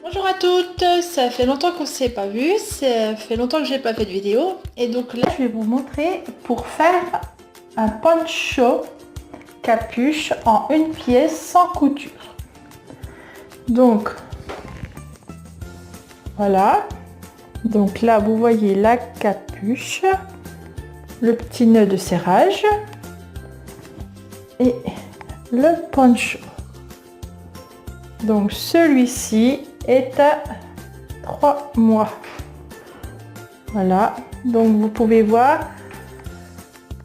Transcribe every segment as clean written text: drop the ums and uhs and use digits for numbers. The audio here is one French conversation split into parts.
Bonjour à toutes, ça fait longtemps qu'on ne s'est pas vu, ça fait longtemps que j'ai pas fait de vidéo et donc là je vais vous montrer pour faire un poncho capuche en une pièce sans couture. Donc voilà, donc là vous voyez la capuche, le petit nœud de serrage et le poncho. Donc celui-ci est à 3 mois. Voilà, donc vous pouvez voir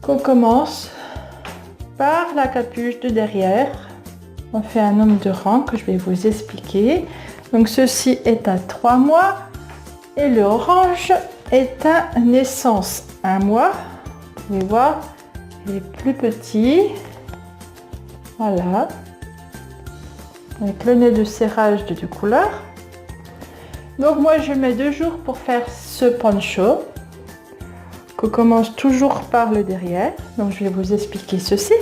qu'on commence par la capuche de derrière. On fait un nombre de rangs que je vais vous expliquer. Donc ceci est à 3 mois et le orange est à naissance 1 mois. Vous pouvez voir, il est plus petit. Voilà, avec le nez de serrage de 2 couleurs. Donc moi je mets 2 jours pour faire ce poncho, qu'on commence toujours par le derrière. Donc je vais vous expliquer ceci,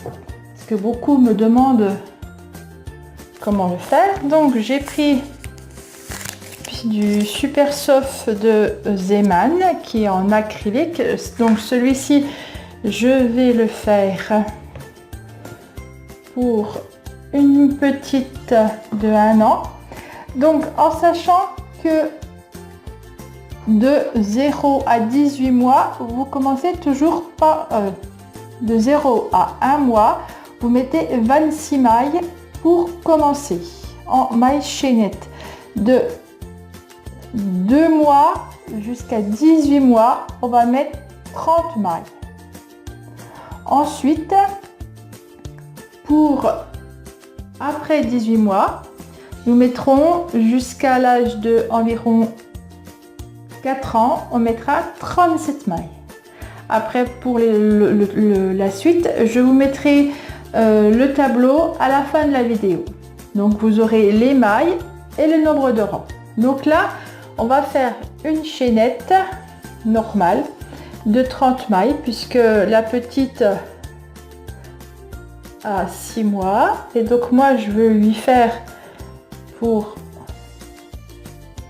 parce que beaucoup me demandent comment le faire. Donc j'ai pris du Super Soft de Zeman qui est en acrylique. Donc celui-ci je vais le faire pour une petite de 1 an. Donc en sachant que de 0 à 18 mois, vous commencez toujours par de 0 à 1 mois, vous mettez 26 mailles pour commencer en maille chaînette. De 2 mois jusqu'à 18 mois, on va mettre 30 mailles. Ensuite, pour après 18 mois, nous mettrons jusqu'à l'âge de environ 4 ans, on mettra 37 mailles. Après, pour la suite, je vous mettrai le tableau à la fin de la vidéo. Donc, vous aurez les mailles et le nombre de rangs. Donc là, on va faire une chaînette normale de 30 mailles, puisque la petite a 6 mois. Et donc, moi, je veux lui faire pour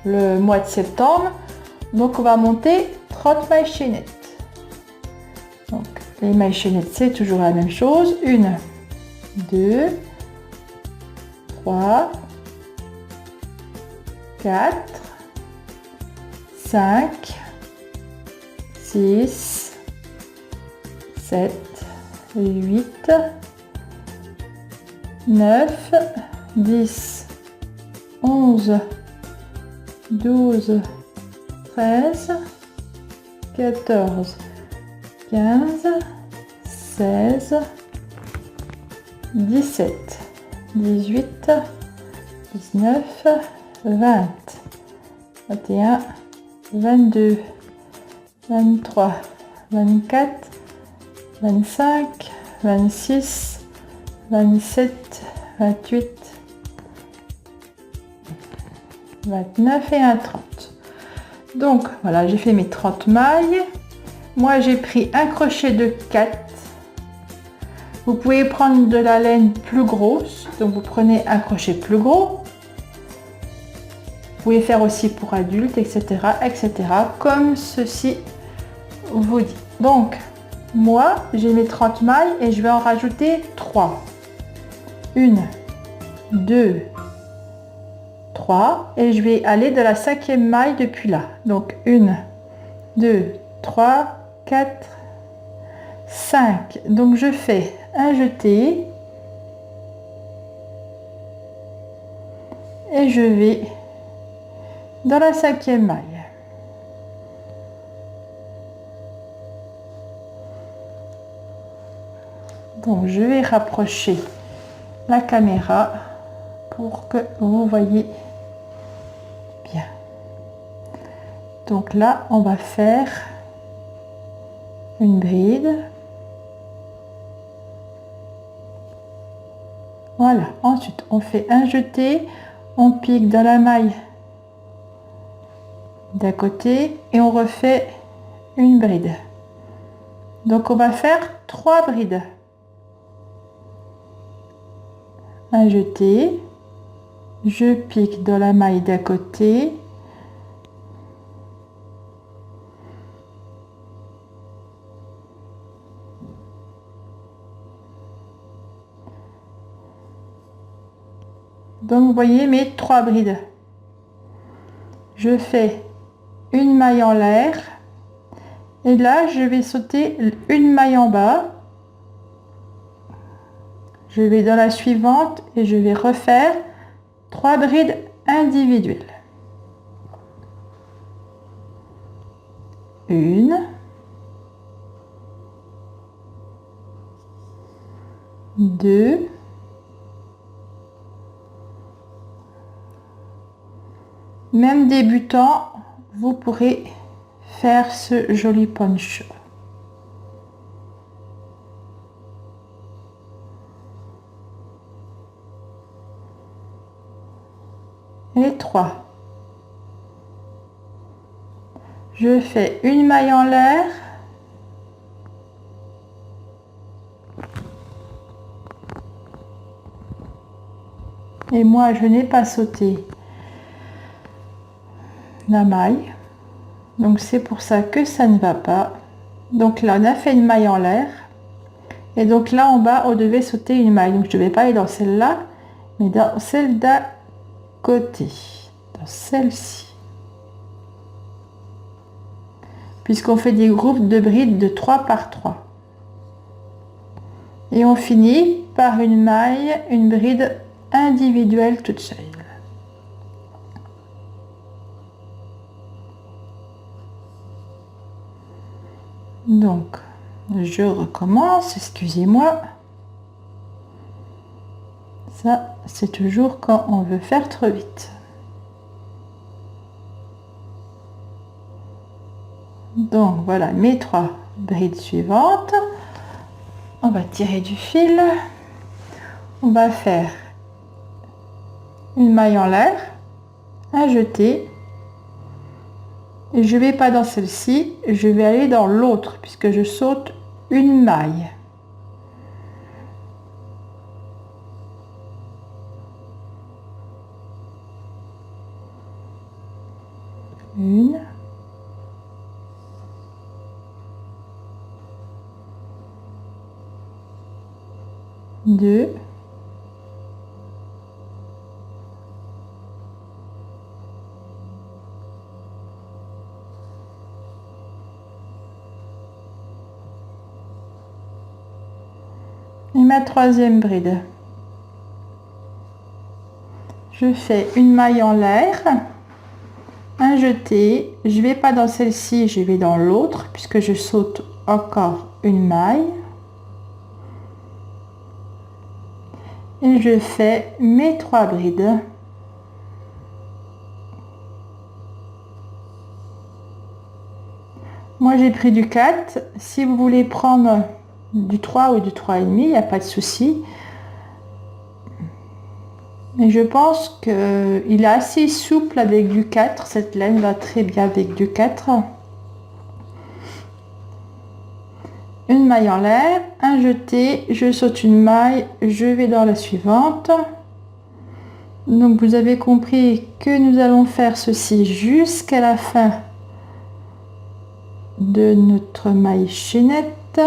le mois de septembre. Donc on va monter 30 mailles chaînettes. Donc les mailles chaînettes, c'est toujours la même chose. 1, 2, 3, 4, 5, 6, 7, 8, 9, 10, 11, 12, 13, 14, 15, 16, 17, 18, 19, 20, 21, 22, 23, 24, 25, 26, 27, 28, 29 et 30. Donc voilà, j'ai fait mes 30 mailles. Moi j'ai pris un crochet de 4. Vous pouvez prendre de la laine plus grosse, donc vous prenez un crochet plus gros. Vous pouvez faire aussi pour adultes, etc., etc., comme ceci vous dit. Donc moi j'ai mes 30 mailles et je vais en rajouter 3. 1, 2, 3 et je vais aller de la 5e maille depuis là. Donc 1, 2, 3, 4, 5. Donc je fais un jeté et je vais dans la 5e maille. Donc je vais rapprocher la caméra pour que vous voyez bien. Donc là on va faire une bride. Voilà, ensuite on fait un jeté, on pique dans la maille d'à côté et on refait une bride. Donc on va faire 3 brides. Un jeté, je pique dans la maille d'à côté, donc vous voyez mes 3 brides. Je fais une maille en l'air et là je vais sauter une maille en bas, je vais dans la suivante et je vais refaire 3 brides individuelles. Une, deux, même débutant, vous pourrez faire ce joli poncho. Et 3. Je fais une maille en l'air, et moi je n'ai pas sauté la maille, donc c'est pour ça que ça ne va pas. Donc là on a fait une maille en l'air et donc là en bas on devait sauter une maille, donc je ne vais pas aller dans celle-là mais dans celle d'à côté, dans celle-ci, puisqu'on fait des groupes de brides de 3 par 3 et on finit par une maille, une bride individuelle toute seule. Donc je recommence, excusez-moi, ça c'est toujours quand on veut faire trop vite. Donc voilà mes 3 brides suivantes, on va tirer du fil, on va faire une maille en l'air, un jeté, et je vais pas dans celle-ci, je vais aller dans l'autre puisque je saute une maille. Une, deux, et ma 3e bride. Je fais une maille en l'air, un jeté, je vais pas dans celle-ci, je vais dans l'autre puisque je saute encore une maille et je fais mes 3 brides. Moi j'ai pris du 4, si vous voulez prendre du 3 ou du 3,5, il n'y a pas de souci. Mais je pense qu'il est assez souple avec du 4, cette laine va très bien avec du 4. Une maille en l'air, un jeté, je saute une maille, je vais dans la suivante. Donc vous avez compris que nous allons faire ceci jusqu'à la fin de notre maille chaînette.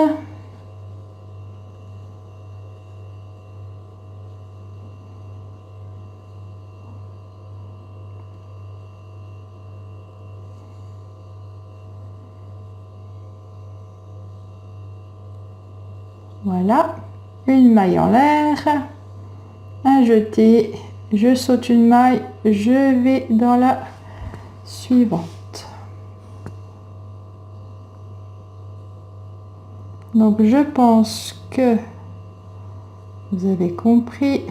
Voilà, une maille en l'air, un jeté, je saute une maille, je vais dans la suivante. Donc je pense que vous avez compris.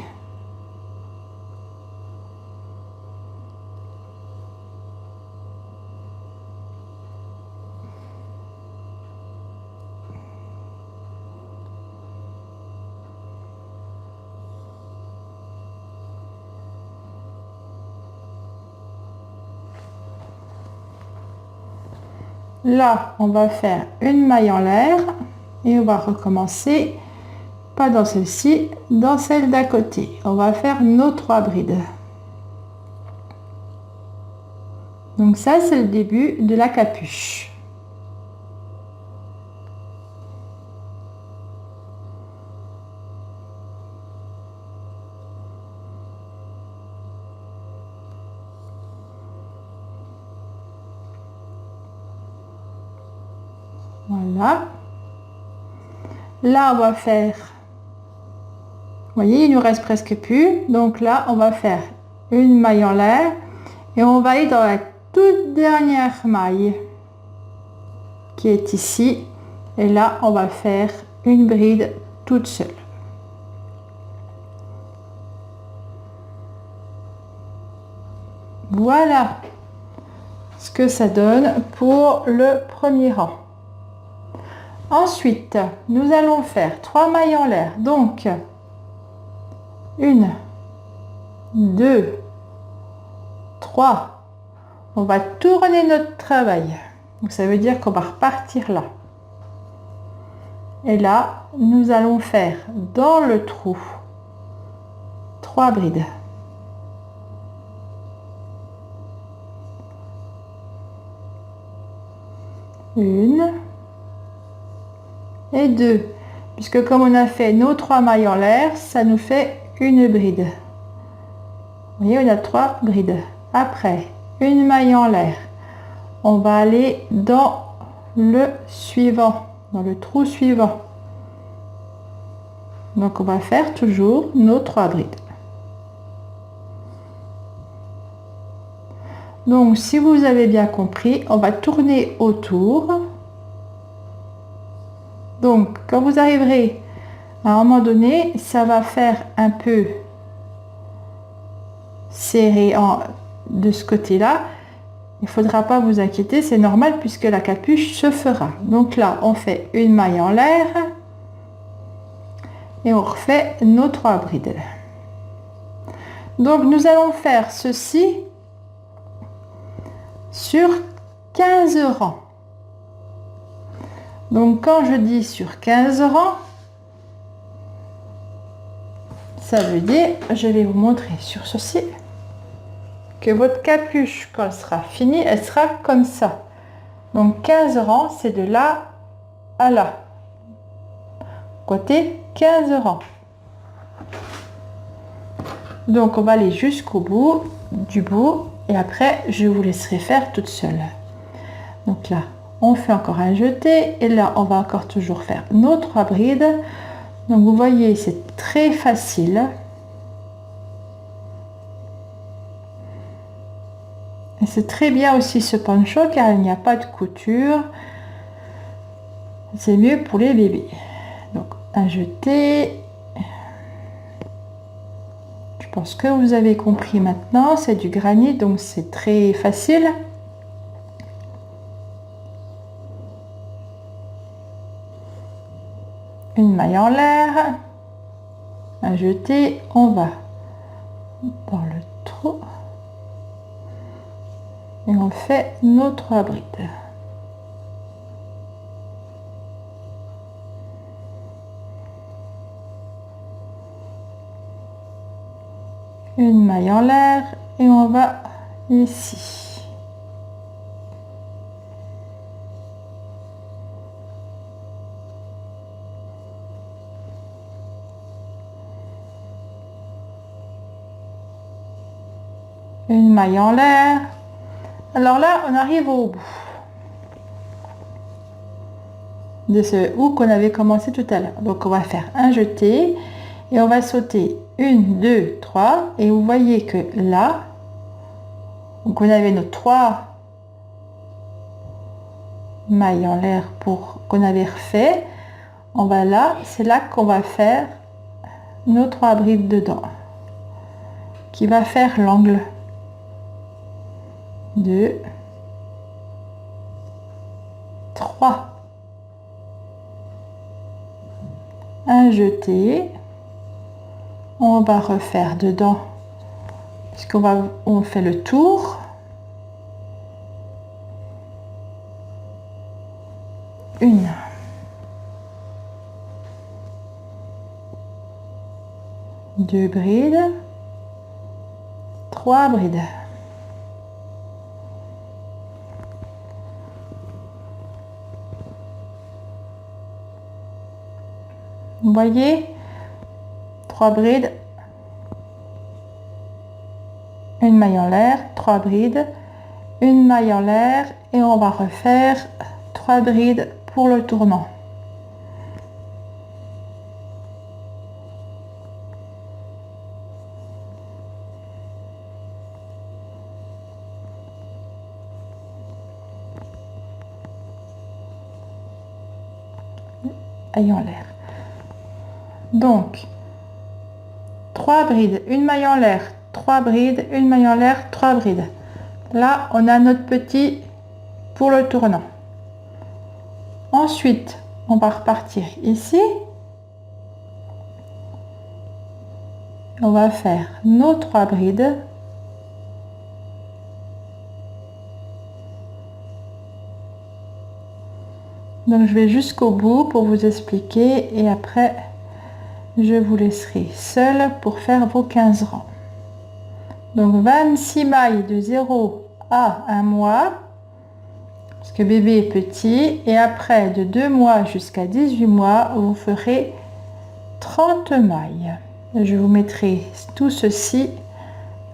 Là, on va faire une maille en l'air et on va recommencer, pas dans celle-ci, dans celle d'à côté. On va faire nos 3 brides. Donc ça, c'est le début de la capuche. Voilà. Là, on va faire, vous voyez, il nous reste presque plus. Donc là, on va faire une maille en l'air et on va aller dans la toute dernière maille qui est ici. Et là, on va faire une bride toute seule. Voilà ce que ça donne pour le premier rang. Ensuite, nous allons faire 3 mailles en l'air. Donc, 1, 2, 3. On va tourner notre travail. Donc, ça veut dire qu'on va repartir là. Et là, nous allons faire dans le trou 3 brides. Une et deux, puisque comme on a fait nos 3 mailles en l'air, ça nous fait une bride. Vous voyez, on a 3 brides. Après, une maille en l'air, on va aller dans le suivant, dans le trou suivant. Donc on va faire toujours nos 3 brides. Donc si vous avez bien compris, on va tourner autour. Donc, quand vous arriverez à un moment donné, ça va faire un peu serré de ce côté-là. Il ne faudra pas vous inquiéter, c'est normal puisque la capuche se fera. Donc là, on fait une maille en l'air et on refait nos 3 brides. Donc, nous allons faire ceci sur 15 rangs. Donc, quand je dis sur 15 rangs, ça veut dire, je vais vous montrer sur ceci, que votre capuche, quand elle sera finie, elle sera comme ça. Donc, 15 rangs, c'est de là à là. Côté 15 rangs. Donc, on va aller jusqu'au bout du bout et après, je vous laisserai faire toute seule. Donc là, on fait encore un jeté et là, on va encore toujours faire nos 3 brides. Donc, vous voyez, c'est très facile. Et c'est très bien aussi ce poncho car il n'y a pas de couture. C'est mieux pour les bébés. Donc, un jeté. Je pense que vous avez compris maintenant. C'est du granit, donc c'est très facile. Une maille en l'air, un jeté, on va dans le trou et on fait nos 3 brides. Une maille en l'air et on va ici. Une maille en l'air. Alors là, on arrive au bout de ce où qu'on avait commencé tout à l'heure. Donc, on va faire un jeté et on va sauter 1, 2, 3. Et vous voyez que là, donc on avait nos 3 mailles en l'air pour qu'on avait refait. On va là, c'est là qu'on va faire nos 3 brides dedans, qui va faire l'angle. 2, 3. Un jeté. On va refaire dedans, on fait le tour. Une. 2 brides. 3 brides. Vous voyez, 3 brides, une maille en l'air, 3 brides, une maille en l'air, et on va refaire 3 brides pour le tournant. Maille en l'air. Donc 3 brides, une maille en l'air, 3 brides, une maille en l'air, 3 brides. Là on a notre petit pour le tournant. Ensuite on va repartir ici, on va faire nos 3 brides. Donc je vais jusqu'au bout pour vous expliquer, et après je vous laisserai seul pour faire vos 15 rangs. Donc 26 mailles de 0 à 1 mois, parce que bébé est petit, et après de 2 mois jusqu'à 18 mois, vous ferez 30 mailles. Je vous mettrai tout ceci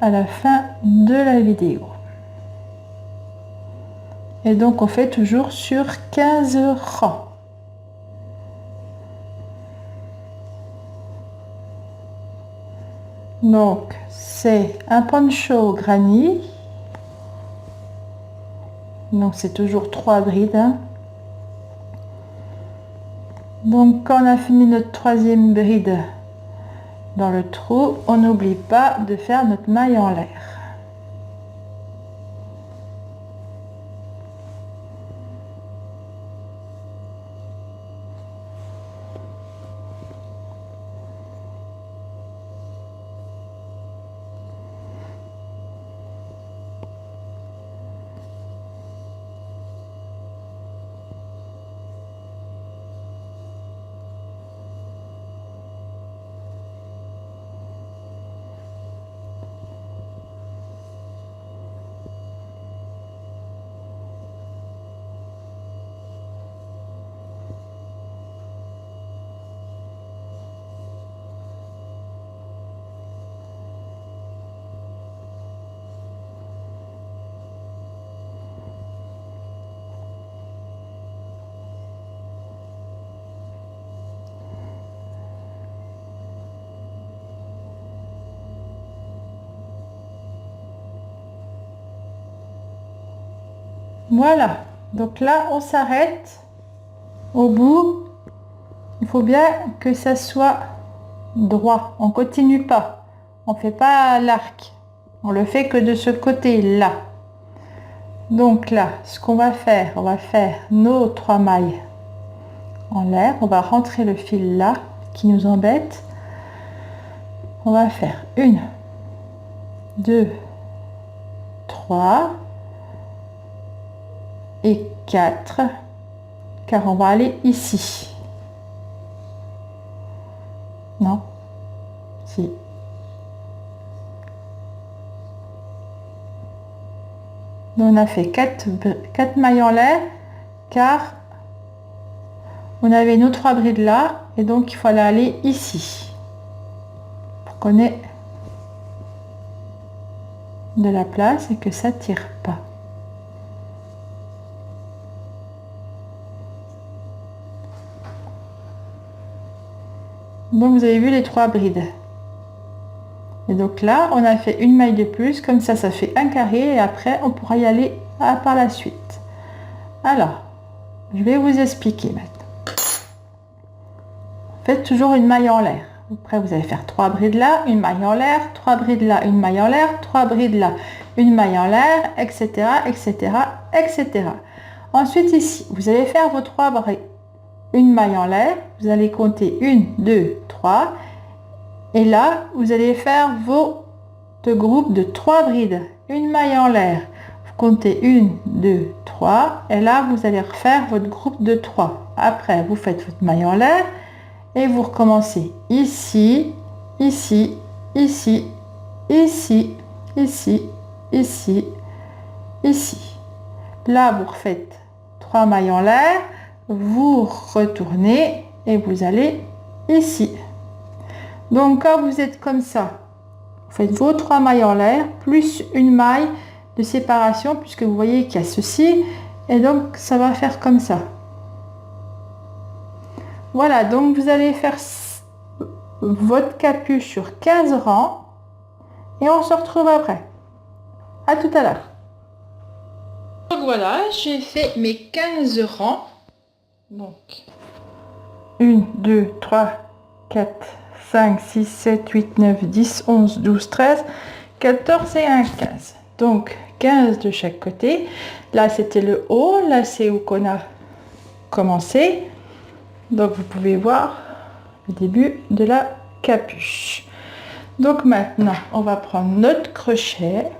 à la fin de la vidéo. Et donc on fait toujours sur 15 rangs. Donc c'est un poncho granny. Donc c'est toujours 3 brides. Hein. Donc quand on a fini notre 3e bride dans le trou, on n'oublie pas de faire notre maille en l'air. Voilà, donc là on s'arrête au bout. Il faut bien que ça soit droit, on continue pas, on fait pas l'arc, on le fait que de ce côté là. Donc là ce qu'on va faire, on va faire nos 3 mailles en l'air, on va rentrer le fil là qui nous embête, on va faire 1 2 3 et 4, car on va aller ici. Non, si. Donc on a fait 4 mailles en l'air, car on avait nos 3 brides là, et donc il fallait aller ici pour qu'on ait de la place et que ça tire pas. Donc vous avez vu les 3 brides, et donc là on a fait une maille de plus, comme ça ça fait un carré, et après on pourra y aller par la suite. Alors je vais vous expliquer maintenant. Faites toujours une maille en l'air. Après vous allez faire 3 brides là, une maille en l'air, 3 brides là, une maille en l'air, 3 brides là, une maille en l'air, etc., etc., etc. Ensuite ici vous allez faire vos 3 brides, une maille en l'air, vous allez compter 1 2 3, et là vous allez faire vos groupes de 3 brides, une maille en l'air, vous comptez 1 2 3, et là vous allez refaire votre groupe de 3. Après vous faites votre maille en l'air et vous recommencez ici, ici, ici, ici, ici, ici, ici. Là vous refaites 3 mailles en l'air, vous retournez et vous allez ici. Donc quand vous êtes comme ça, vous faites vos 3 mailles en l'air plus une maille de séparation, puisque vous voyez qu'il y a ceci, et donc ça va faire comme ça. Voilà, donc vous allez faire votre capuche sur 15 rangs et on se retrouve après. À tout à l'heure. Donc voilà, j'ai fait mes 15 rangs. Donc 1, 2, 3, 4, 5, 6, 7, 8, 9, 10, 11, 12, 13, 14 et 1, 15. Donc 15 de chaque côté. Là c'était le haut, là c'est où qu'on a commencé. Donc vous pouvez voir le début de la capuche. Donc maintenant on va prendre notre crochet,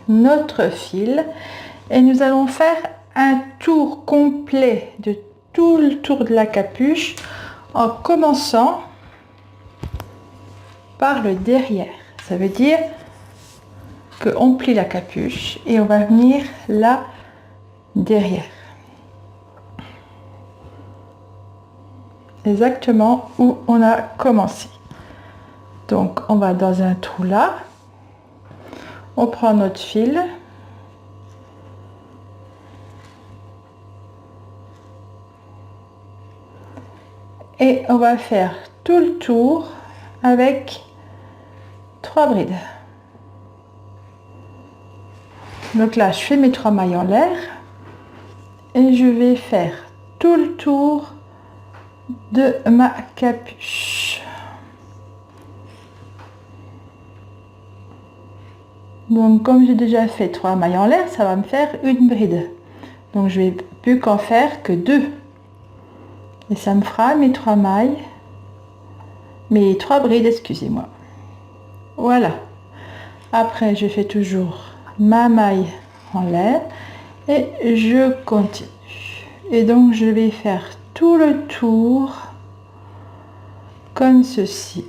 notre fil, et nous allons faire un tour complet de tout le tour de la capuche en commençant par le derrière. Ça veut dire qu'on plie la capuche et on va venir là derrière, exactement où on a commencé. Donc on va dans un trou là, on prend notre fil, et on va faire tout le tour avec 3 brides. Donc là je fais mes 3 mailles en l'air et je vais faire tout le tour de ma capuche. Donc comme j'ai déjà fait 3 mailles en l'air, ça va me faire une bride. Donc je vais plus qu'en faire que 2. Et ça me fera mes 3 mailles, mes 3 brides, excusez-moi. Voilà. Après je fais toujours ma maille en l'air et je continue. Et donc je vais faire tout le tour comme ceci.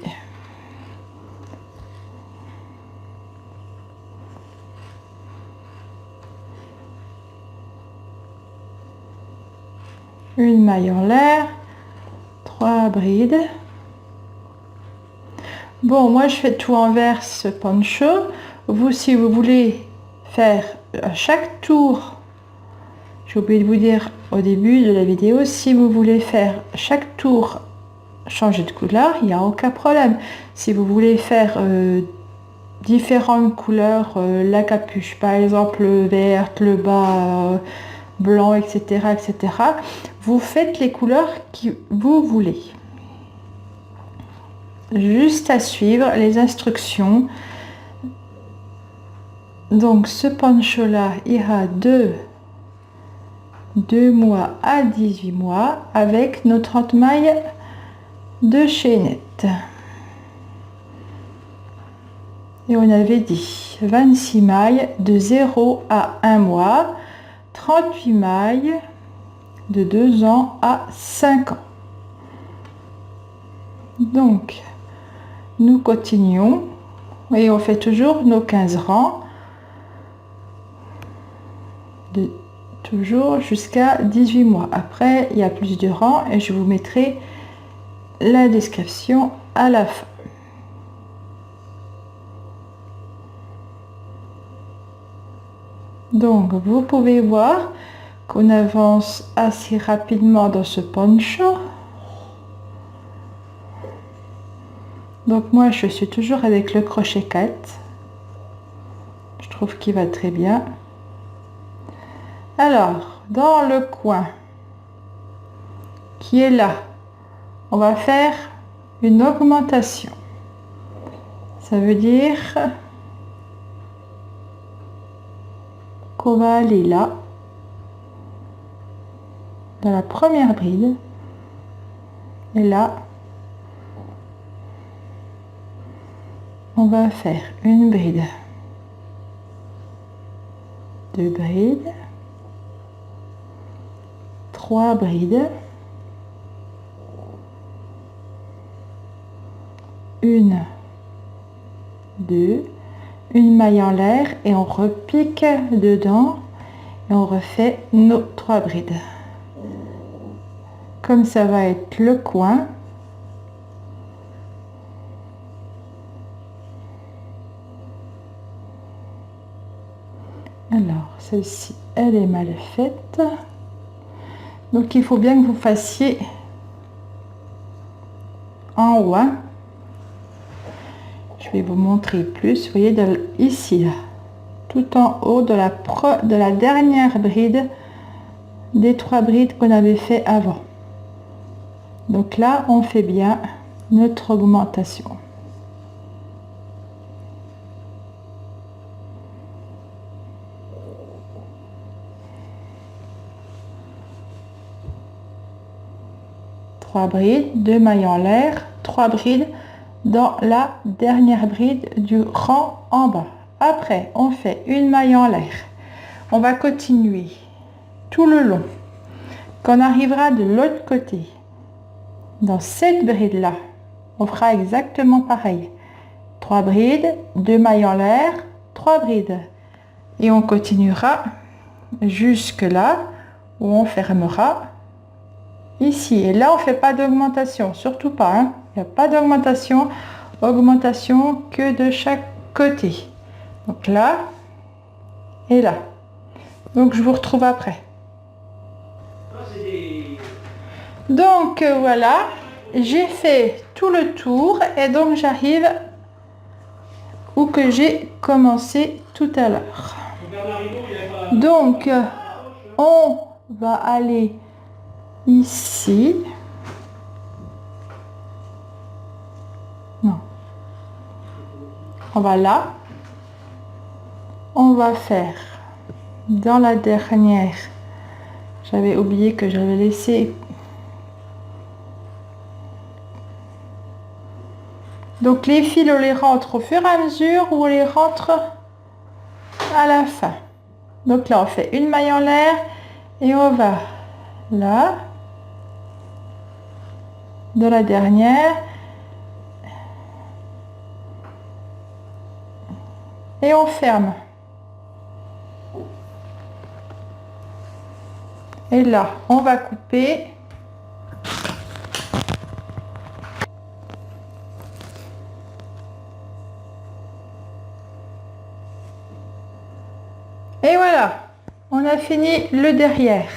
Une maille en l'air, 3 brides. Bon, moi je fais tout envers ce poncho. Vous, si vous voulez faire à chaque tour, j'ai oublié de vous dire au début de la vidéo, si vous voulez faire chaque tour changer de couleur, il n'y a aucun problème. Si vous voulez faire différentes couleurs, la capuche par exemple verte, le bas blanc, etc., etc., vous faites les couleurs que vous voulez. Juste à suivre les instructions. Donc ce poncho là ira de 2 mois à 18 mois avec nos 30 mailles de chaînette. Et on avait dit 26 mailles de 0 à 1 mois, 38 mailles de 2 ans à 5 ans. Donc nous continuons et on fait toujours nos 15 rangs de toujours jusqu'à 18 mois. Après il y a plus de rangs et je vous mettrai la description à la fin. Donc vous pouvez voir qu'on avance assez rapidement dans ce poncho. Donc moi je suis toujours avec le crochet 4. Je trouve qu'il va très bien. Alors dans le coin qui est là, on va faire une augmentation. Ça veut dire qu'on va aller là dans la première bride et là on va faire une bride, 2 brides, 3 brides, 1, 2, une maille en l'air et on repique dedans et on refait nos 3 brides. comme ça va être le coin. Alors, celle-ci, elle est mal faite. Donc, il faut bien que vous fassiez en haut. Hein. Je vais vous montrer plus. Vous voyez, ici, là, tout en haut de la dernière bride des 3 brides qu'on avait fait avant. Donc là, on fait bien notre augmentation. Trois brides, 2 mailles en l'air, 3 brides dans la dernière bride du rang en bas. Après, on fait une maille en l'air. On va continuer tout le long. Quand on arrivera de l'autre côté, dans cette bride là, on fera exactement pareil. 3 brides, 2 mailles en l'air, 3 brides. Et on continuera jusque là où on fermera ici. Et là, on fait pas d'augmentation, surtout pas. Hein. Il n'y a pas d'augmentation, augmentation que de chaque côté. Donc là et là. Donc je vous retrouve après. Donc voilà, j'ai fait tout le tour et donc j'arrive où que j'ai commencé tout à l'heure. Donc on va aller ici. Non. On va là. On va faire dans la dernière. J'avais oublié que j'avais laissé. Donc les fils, on les rentre au fur et à mesure ou on les rentre à la fin. Donc là, on fait une maille en l'air et on va là, de la dernière. Et on ferme. Et là, on va couper. Et voilà, on a fini le derrière.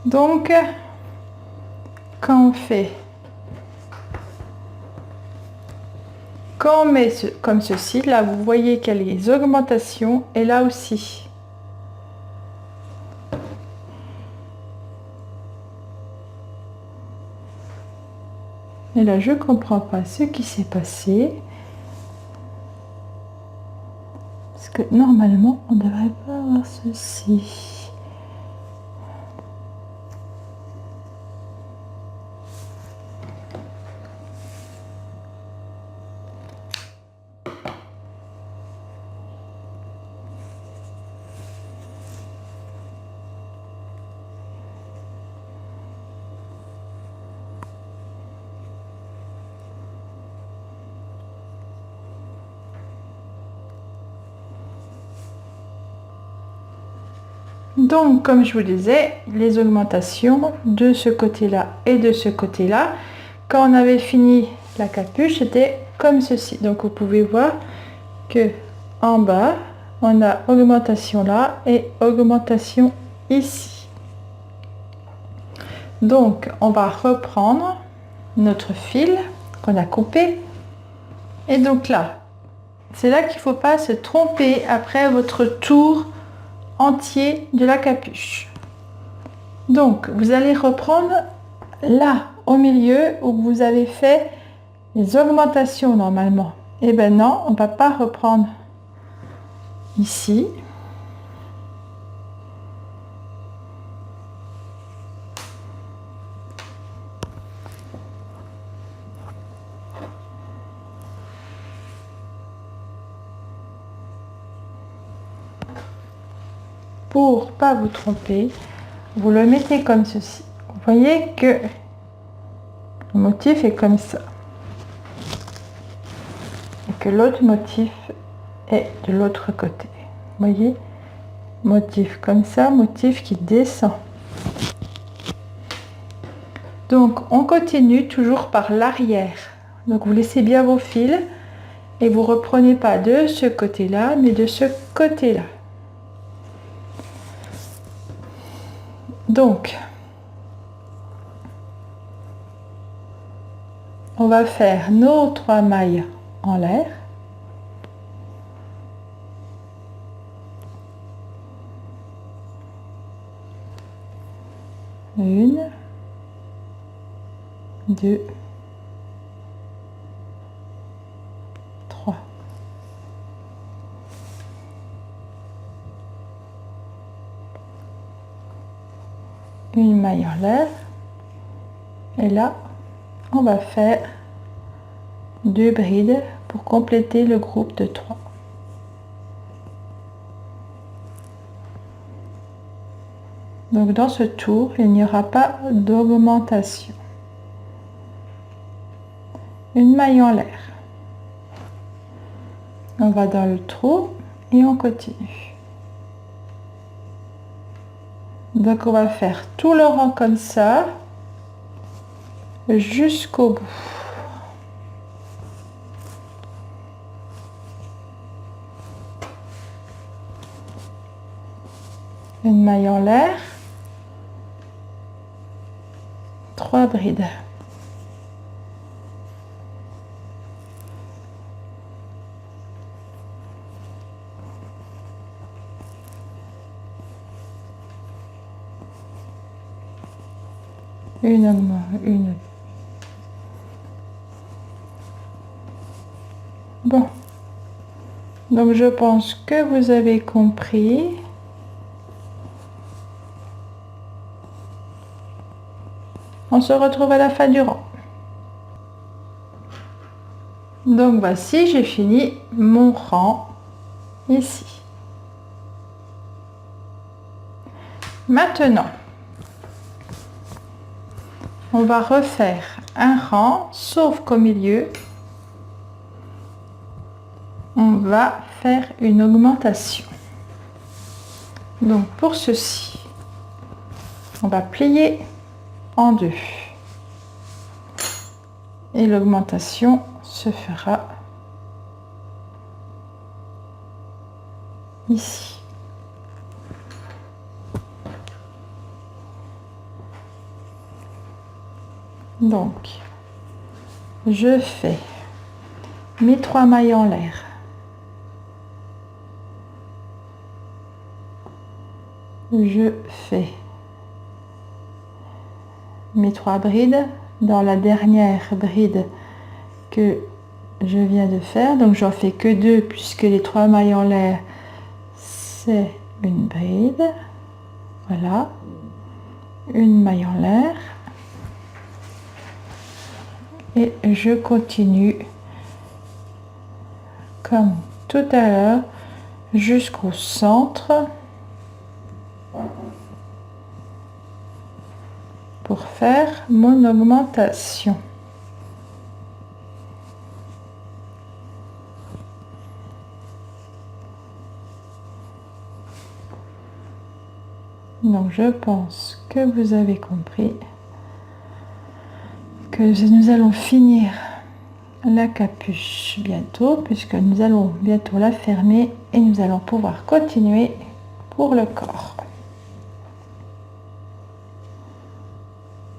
Donc, quand on met comme ceci, là vous voyez qu'il y a les augmentations et là aussi. Et là, je comprends pas ce qui s'est passé. Parce que normalement, on ne devrait pas avoir ceci. Donc, comme je vous disais, les augmentations de ce côté-là et de ce côté-là, quand on avait fini la capuche, c'était comme ceci. Donc, vous pouvez voir que en bas, on a augmentation là et augmentation ici. Donc, on va reprendre notre fil qu'on a coupé. Et donc là, c'est là qu'il ne faut pas se tromper après votre tour entier de la capuche. Donc vous allez reprendre là au milieu où vous avez fait les augmentations normalement. Et ben non, on va pas reprendre ici. Pour pas vous tromper, vous le mettez comme ceci. Vous voyez que le motif est comme ça. Et que l'autre motif est de l'autre côté. Vous voyez, motif comme ça, motif qui descend. Donc on continue toujours par l'arrière. Donc vous laissez bien vos fils et vous reprenez pas de ce côté là mais de ce côté là. Donc on va faire nos 3 mailles en l'air. Une, deux, trois. Une maille en l'air. Et là, on va faire 2 brides pour compléter le groupe de 3. Donc dans ce tour, il n'y aura pas d'augmentation. Une maille en l'air. On va dans le trou et on continue. Donc on va faire tout le rang comme ça jusqu'au bout. Une maille en l'air, 3 brides. Une. Bon. Donc je pense que vous avez compris. On se retrouve à la fin du rang. Donc voici, j'ai fini mon rang ici. Maintenant, on va refaire un rang, sauf qu'au milieu, on va faire une augmentation. Donc pour ceci, on va plier en 2 et l'augmentation se fera ici. Donc je fais mes 3 mailles en l'air, je fais mes 3 brides dans la dernière bride que je viens de faire, donc j'en fais que 2 puisque les 3 mailles en l'air c'est une bride, voilà, une maille en l'air et je continue comme tout à l'heure jusqu'au centre pour faire mon augmentation. Donc je pense que vous avez compris que nous allons finir la capuche bientôt, puisque nous allons bientôt la fermer et nous allons pouvoir continuer pour le corps.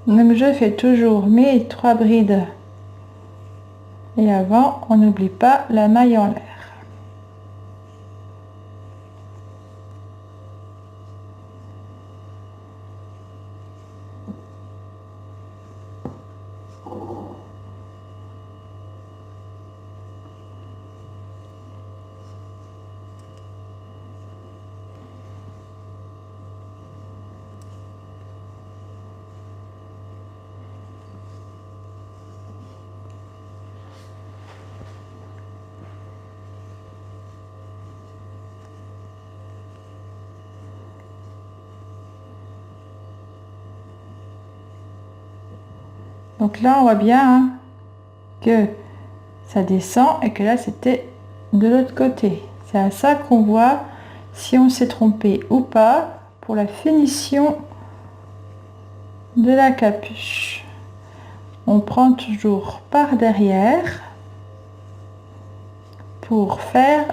Donc je fais toujours mes 3 brides et avant on n'oublie pas la maille en l'air. Donc là on voit bien hein, que ça descend et que là c'était de l'autre côté. C'est à ça qu'on voit si on s'est trompé ou pas pour la finition de la capuche. on prend toujours par derrière pour faire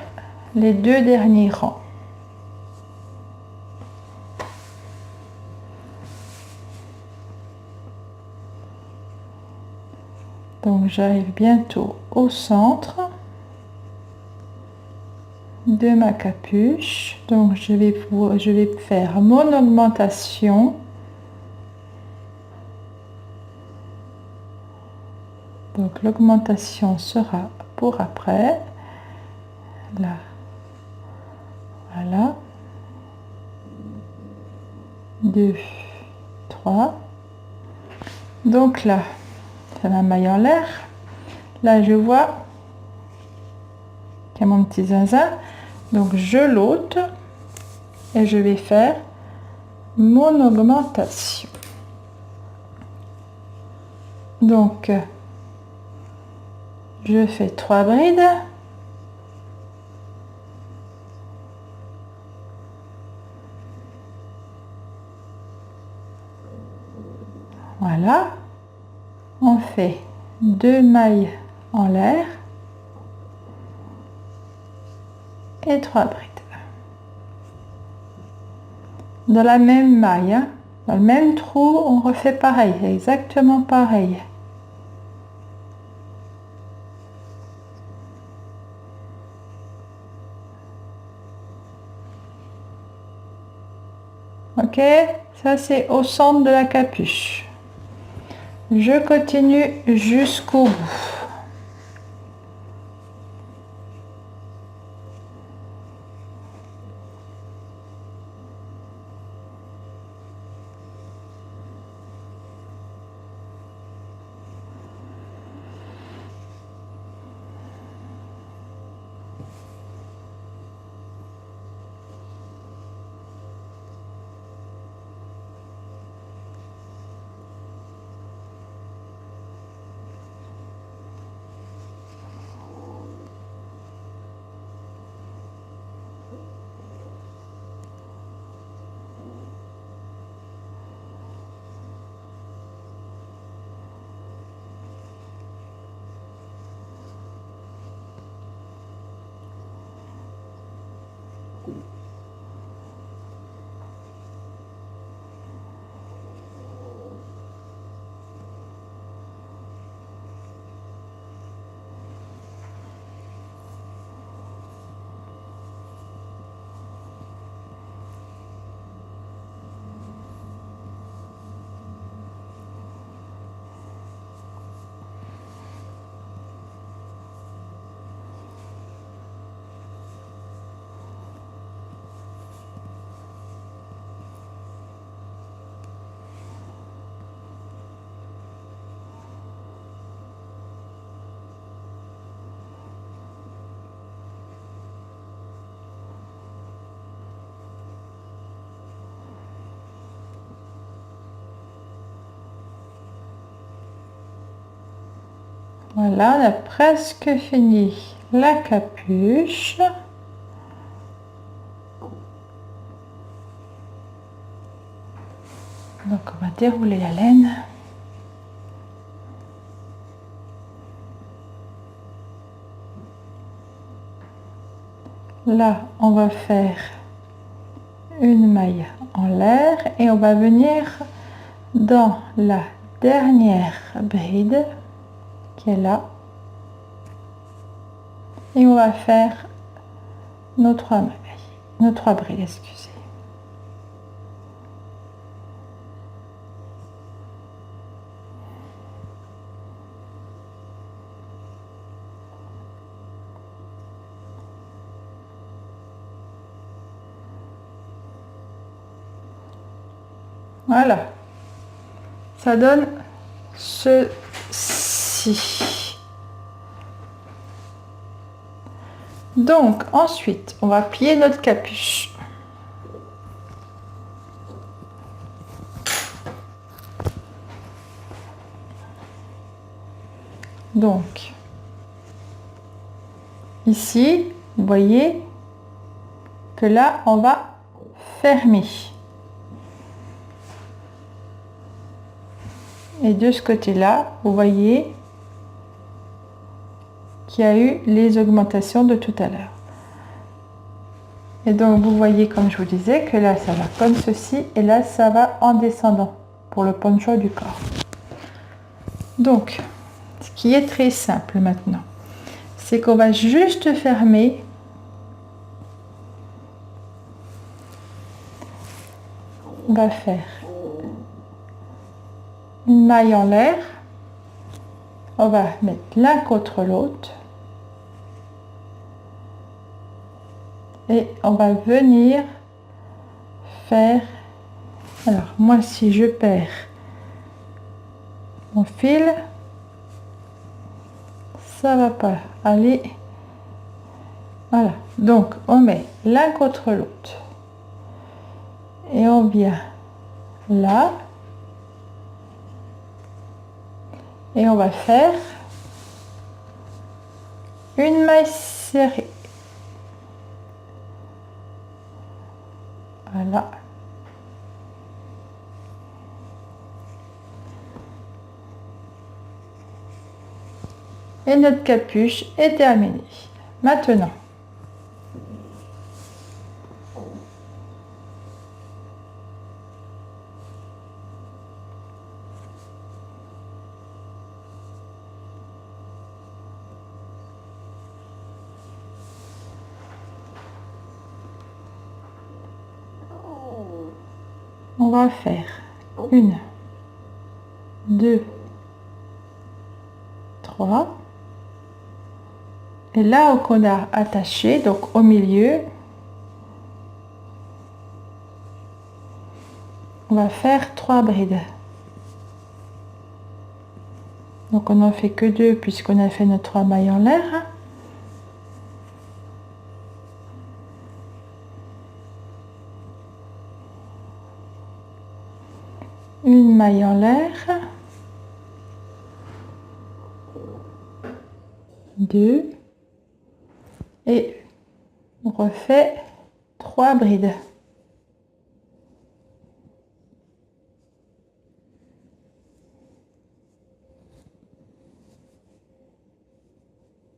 les 2 derniers rangs. Donc j'arrive bientôt au centre de ma capuche. Donc je vais faire mon augmentation. Donc l'augmentation sera pour après. Là, voilà. 2, 3. Donc là, c'est ma maille en l'air. Là, je vois qu'il y a mon petit zinzin. Donc je l'ôte et je vais faire mon augmentation. Donc je fais 3 brides. Voilà, on fait 2 mailles en l'air et 3 brides dans la même maille, hein. Dans le même trou on refait pareil, exactement pareil. Ok, ça c'est au centre de la capuche. Je continue jusqu'au bout. Voilà, on a presque fini la capuche. Donc on va dérouler la laine. Là, on va faire une maille en l'air et on va venir dans la dernière bride qui est là. Et on va faire nos 3 mailles, nos 3 brides, excusez. Voilà, ça donne ceci. Donc ensuite, on va plier notre capuche. Donc ici, vous voyez que là, on va fermer. Et de ce côté-là, vous voyez qu'il y a eu les augmentations de tout à l'heure. Et donc, vous voyez, comme je vous disais, que là, ça va comme ceci. Et là, ça va en descendant pour le poncho du corps. Donc, ce qui est très simple maintenant, c'est qu'on va juste fermer on va faire une maille en l'air, on va mettre l'un contre l'autre et on va venir faire, alors moi si je perds mon fil, ça va pas aller, voilà, donc on met l'un contre l'autre et on vient là et on va faire une maille serrée, voilà, et notre capuche est terminée. Maintenant on va faire une, deux, trois, et là où on a attaché, donc au milieu, on va faire 3 brides. Donc on n'en fait que 2 puisqu'on a fait notre 3 mailles en l'air. Une maille en l'air, 2 et on refait 3 brides.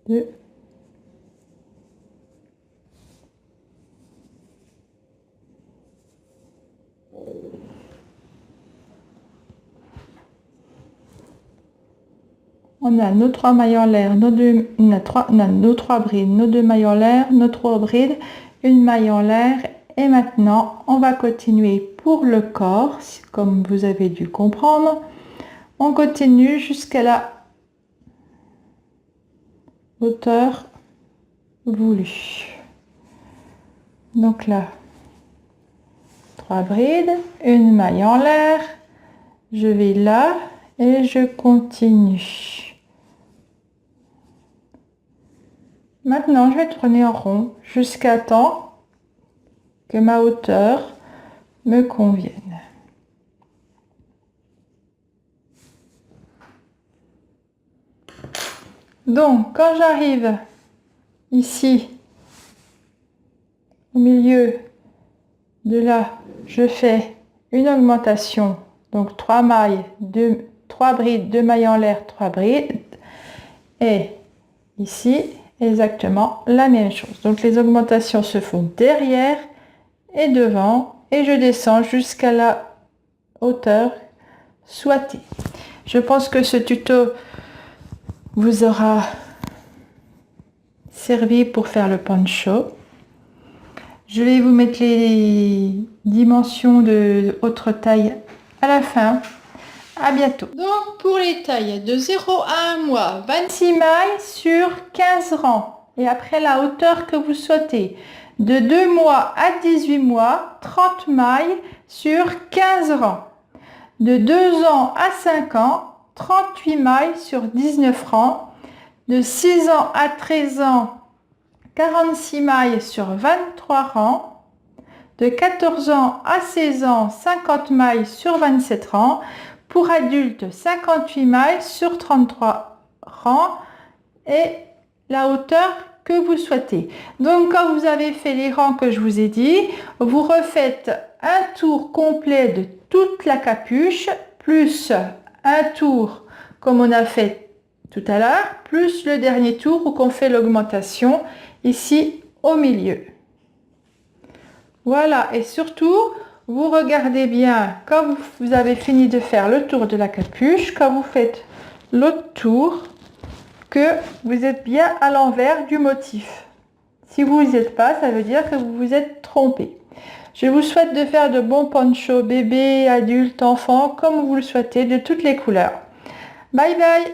Deux. On a nos 3 mailles en l'air, nos 3 brides, nos 2 mailles en l'air, nos 3 brides, une maille en l'air, et maintenant on va continuer pour le corps, comme vous avez dû comprendre. On continue jusqu'à la hauteur voulue. Donc là, 3 brides, une maille en l'air, je vais là et je continue. Maintenant, je vais tourner en rond jusqu'à temps que ma hauteur me convienne. Donc, quand j'arrive ici, au milieu de là, je fais une augmentation. Donc, 3 mailles, 3 brides, 2 mailles en l'air, 3 brides. Et ici, exactement la même chose. Donc, les augmentations se font derrière et devant. Et je descends jusqu'à la hauteur souhaitée. Je pense que ce tuto vous aura servi pour faire le poncho. Je vais vous mettre les dimensions de autre taille à la fin. À bientôt. Donc pour les tailles de 0 à 1 mois, 26 mailles sur 15 rangs. Et après la hauteur que vous souhaitez. De 2 mois à 18 mois, 30 mailles sur 15 rangs. De 2 ans à 5 ans, 38 mailles sur 19 rangs. De 6 ans à 13 ans, 46 mailles sur 23 rangs. De 14 ans à 16 ans, 50 mailles sur 27 rangs. Pour adultes, 58 mailles sur 33 rangs et la hauteur que vous souhaitez. Donc, quand vous avez fait les rangs que je vous ai dit, vous refaites un tour complet de toute la capuche, plus un tour comme on a fait tout à l'heure, plus le dernier tour où qu'on fait l'augmentation ici au milieu. Voilà, et surtout, vous regardez bien quand vous avez fini de faire le tour de la capuche, quand vous faites l'autre tour, que vous êtes bien à l'envers du motif. Si vous n'y êtes pas, ça veut dire que vous vous êtes trompé. Je vous souhaite de faire de bons ponchos bébés, adultes, enfants, comme vous le souhaitez, de toutes les couleurs. Bye bye!